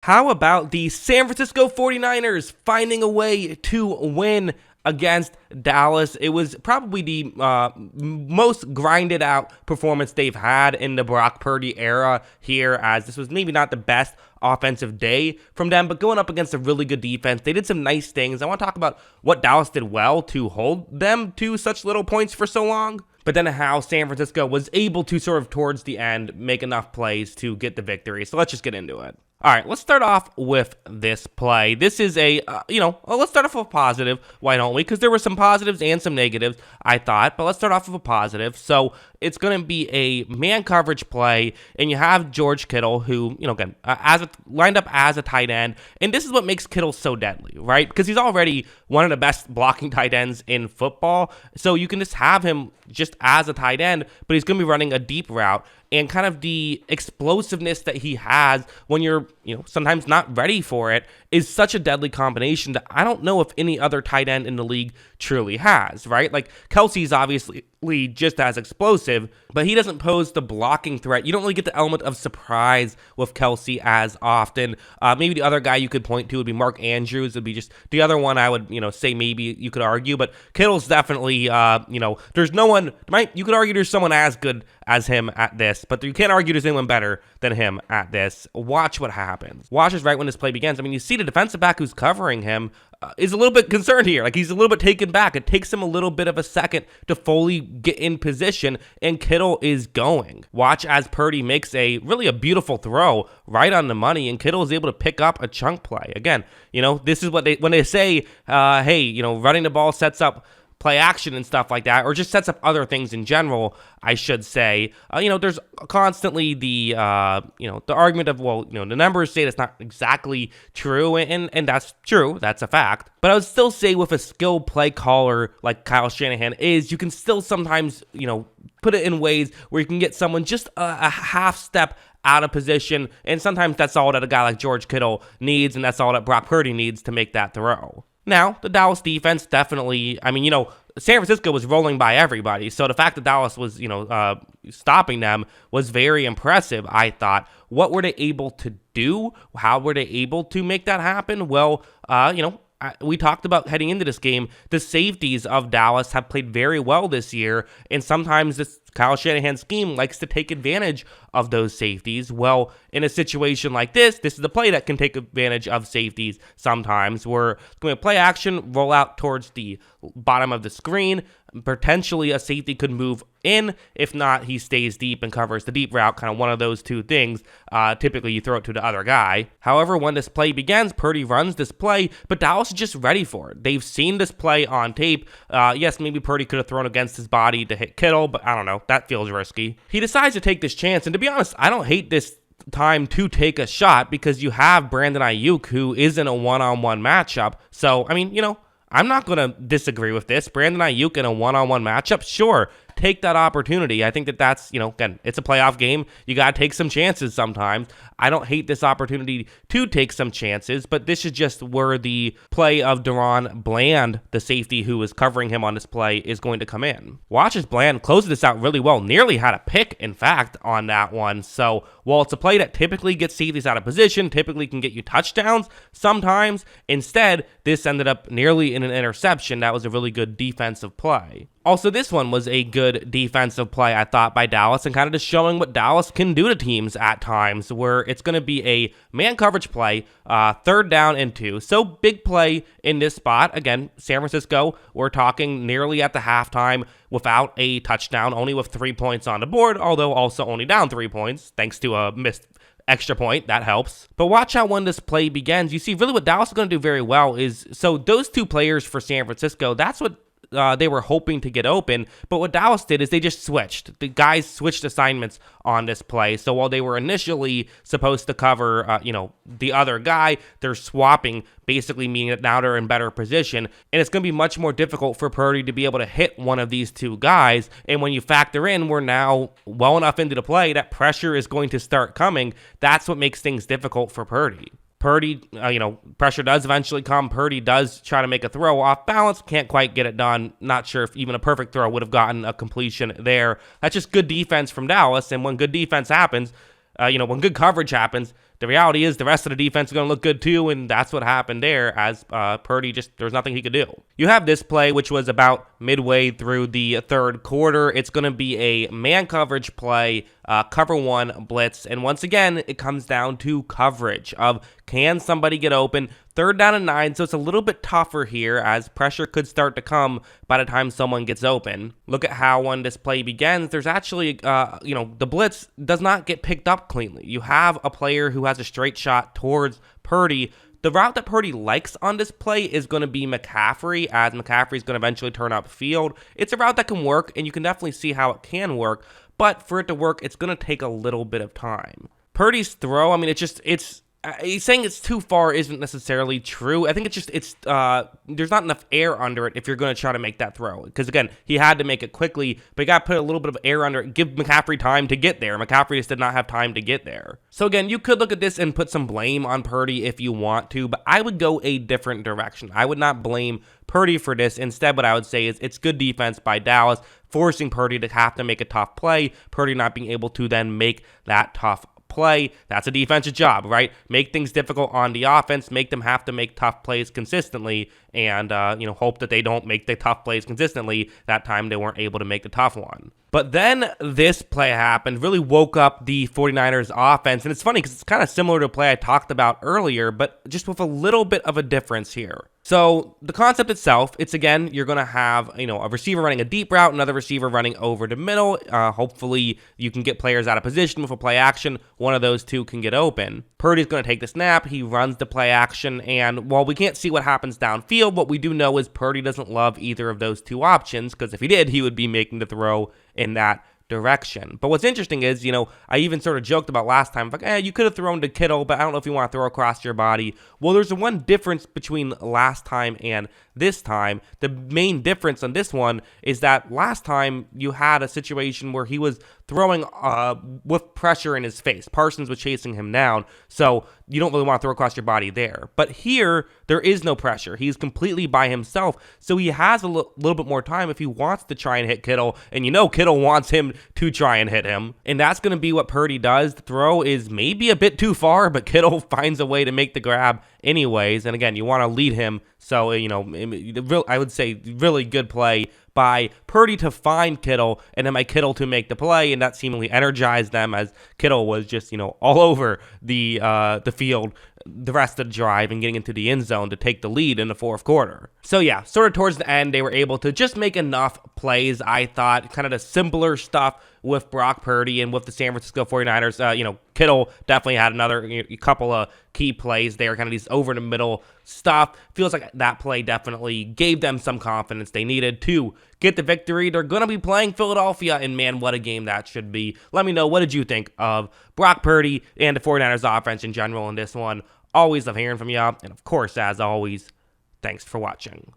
How about the San Francisco 49ers finding a way to win against Dallas? It was probably the most grinded out performance they've had in the Brock Purdy era here, as this was maybe not the best offensive day from them, but going up against a really good defense, they did some nice things. I want to talk about what Dallas did well to hold them to such little points for so long, but then how San Francisco was able to sort of towards the end make enough plays to get the victory. So let's just get into it. All right, let's start off with this play. This is a, let's start off with a positive. Why don't we? Because there were some positives and some negatives, I thought. But let's start off with a positive. So it's going to be a man coverage play, and you have George Kittle, who, again, lined up as a tight end. And this is what makes Kittle so deadly, right? Because he's already one of the best blocking tight ends in football. So you can just have him just as a tight end, but he's going to be running a deep route. And kind of the explosiveness that he has when you're, sometimes not ready for it is such a deadly combination that I don't know if any other tight end in the league truly has, right? Like, Kelsey's obviously just as explosive, but he doesn't pose the blocking threat. You don't really get the element of surprise with Kelsey as often. Maybe the other guy you could point to would be Mark Andrews. Would be just the other one I would, say maybe you could argue, but Kittle's definitely, there's no one, you could argue there's someone as good as him at this, but you can't argue there's anyone better than him at this. Watch what happens. Watch is right when this play begins. I mean, you see the defensive back who's covering him is a little bit concerned here. Like, he's a little bit taken back. It takes him a little bit of a second to fully get in position, and Kittle is going. Watch as Purdy makes a beautiful throw right on the money, and Kittle is able to pick up a chunk play. Again, this is what when they say, hey, running the ball sets up play action and stuff like that, or just sets up other things in general, I should say. There's constantly the argument of, well, the numbers say that's not exactly true, and that's true. That's a fact. But I would still say with a skilled play caller like Kyle Shanahan you can still sometimes, put it in ways where you can get someone just a half step out of position, and sometimes that's all that a guy like George Kittle needs, and that's all that Brock Purdy needs to make that throw. Now, the Dallas defense definitely, San Francisco was rolling by everybody, so the fact that Dallas was, stopping them was very impressive, I thought. What were they able to do? How were they able to make that happen? Well, we talked about heading into this game, the safeties of Dallas have played very well this year, and sometimes this Kyle Shanahan scheme likes to take advantage of those safeties. Well, in a situation like this is the play that can take advantage of safeties sometimes. We're going to play action, roll out towards the bottom of the screen. Potentially a safety could move in. If not, he stays deep and covers the deep route, kind of one of those two things. Typically, you throw it to the other guy. However, when this play begins, Purdy runs this play, but Dallas is just ready for it. They've seen this play on tape. Yes, maybe Purdy could have thrown against his body to hit Kittle, but I don't know. That feels risky. He decides to take this chance, and to be honest, I don't hate this time to take a shot because you have Brandon Ayuk, who is in a one-on-one matchup. So, I'm not going to disagree with this. Brandon Ayuk in a one-on-one matchup, sure, take that opportunity. I think that's, again, it's a playoff game. You got to take some chances sometimes. I don't hate this opportunity to take some chances, but this is just where the play of Deron Bland, the safety who is covering him on this play, is going to come in. Watch as Bland closes this out really well. Nearly had a pick, in fact, on that one. So while it's a play that typically gets safeties out of position, typically can get you touchdowns, sometimes, instead, this ended up nearly in an interception. That was a really good defensive play. Also, this one was a good defensive play, I thought, by Dallas, and kind of just showing what Dallas can do to teams at times, where it's going to be a man coverage play, 3rd down and 2. So big play in this spot. Again, San Francisco, we're talking nearly at the halftime without a touchdown, only with 3 points on the board, although also only down 3 points, thanks to a missed extra point. That helps. But watch how when this play begins, you see really what Dallas is going to do very well is, so those two players for San Francisco, that's what they were hoping to get open, but what Dallas did is they just switched. The guys switched assignments on this play. So while they were initially supposed to cover, the other guy, they're swapping, basically meaning that now they're in better position. And it's going to be much more difficult for Purdy to be able to hit one of these two guys. And when you factor in, we're now well enough into the play that pressure is going to start coming. That's what makes things difficult for Purdy. Pressure does eventually come. Purdy does try to make a throw off balance. Can't quite get it done. Not sure if even a perfect throw would have gotten a completion there. That's just good defense from Dallas. And when good defense happens, when good coverage happens, the reality is the rest of the defense is going to look good too, and that's what happened there as Purdy just, there's nothing he could do. You have this play, which was about midway through the third quarter. It's going to be a man coverage play, cover one blitz, and once again, it comes down to coverage of can somebody get open. 3rd down and 9, so it's a little bit tougher here as pressure could start to come by the time someone gets open. Look at how when this play begins, there's actually, the blitz does not get picked up cleanly. You have a player who has a straight shot towards Purdy. The route that Purdy likes on this play is going to be McCaffrey, as McCaffrey is going to eventually turn upfield. It's a route that can work, and you can definitely see how it can work, but for it to work, it's going to take a little bit of time. Purdy's throw, I mean, he's saying it's too far isn't necessarily true. I think there's not enough air under it if you're going to try to make that throw. Because, again, he had to make it quickly, but you got to put a little bit of air under it, give McCaffrey time to get there. McCaffrey just did not have time to get there. So, again, you could look at this and put some blame on Purdy if you want to, but I would go a different direction. I would not blame Purdy for this. Instead, what I would say is it's good defense by Dallas, forcing Purdy to have to make a tough play, Purdy not being able to then make that tough play. That's a defensive job, right? Make things difficult on the offense, make them have to make tough plays consistently, and hope that they don't make the tough plays consistently. That time they weren't able to make the tough one. But then this play happened, really woke up the 49ers offense, and it's funny because it's kind of similar to a play I talked about earlier, but just with a little bit of a difference here. So the concept itself, it's again, you're going to have, a receiver running a deep route, another receiver running over the middle. Hopefully you can get players out of position with a play action. One of those two can get open. Purdy's going to take the snap. He runs the play action, and while we can't see what happens downfield, what we do know is Purdy doesn't love either of those two options, because if he did, he would be making the throw in that direction. But what's interesting is, I even sort of joked about last time, like, you could have thrown to Kittle, but I don't know if you want to throw across your body. Well, there's one difference between last time and this time. The main difference on this one is that last time you had a situation where he was throwing with pressure in his face. Parsons was chasing him down, so you don't really want to throw across your body there. But here, there is no pressure. He's completely by himself, so he has a little bit more time if he wants to try and hit Kittle, and Kittle wants him to try and hit him, and that's going to be what Purdy does. The throw is maybe a bit too far, but Kittle finds a way to make the grab anyways, and again, you want to lead him, so, I would say really good play by Purdy to find Kittle, and then by Kittle to make the play, and that seemingly energized them as Kittle was just, all over the field the rest of the drive and getting into the end zone to take the lead in the fourth quarter. So yeah, sort of towards the end, they were able to just make enough plays, I thought, kind of the simpler stuff with Brock Purdy and with the San Francisco 49ers. Kittle definitely had another couple of key plays there, kind of these over-the-middle stuff. Feels like that play definitely gave them some confidence they needed to get the victory. They're going to be playing Philadelphia, and man, what a game that should be. Let me know, what did you think of Brock Purdy and the 49ers offense in general in this one? Always love hearing from you, and of course, as always, thanks for watching.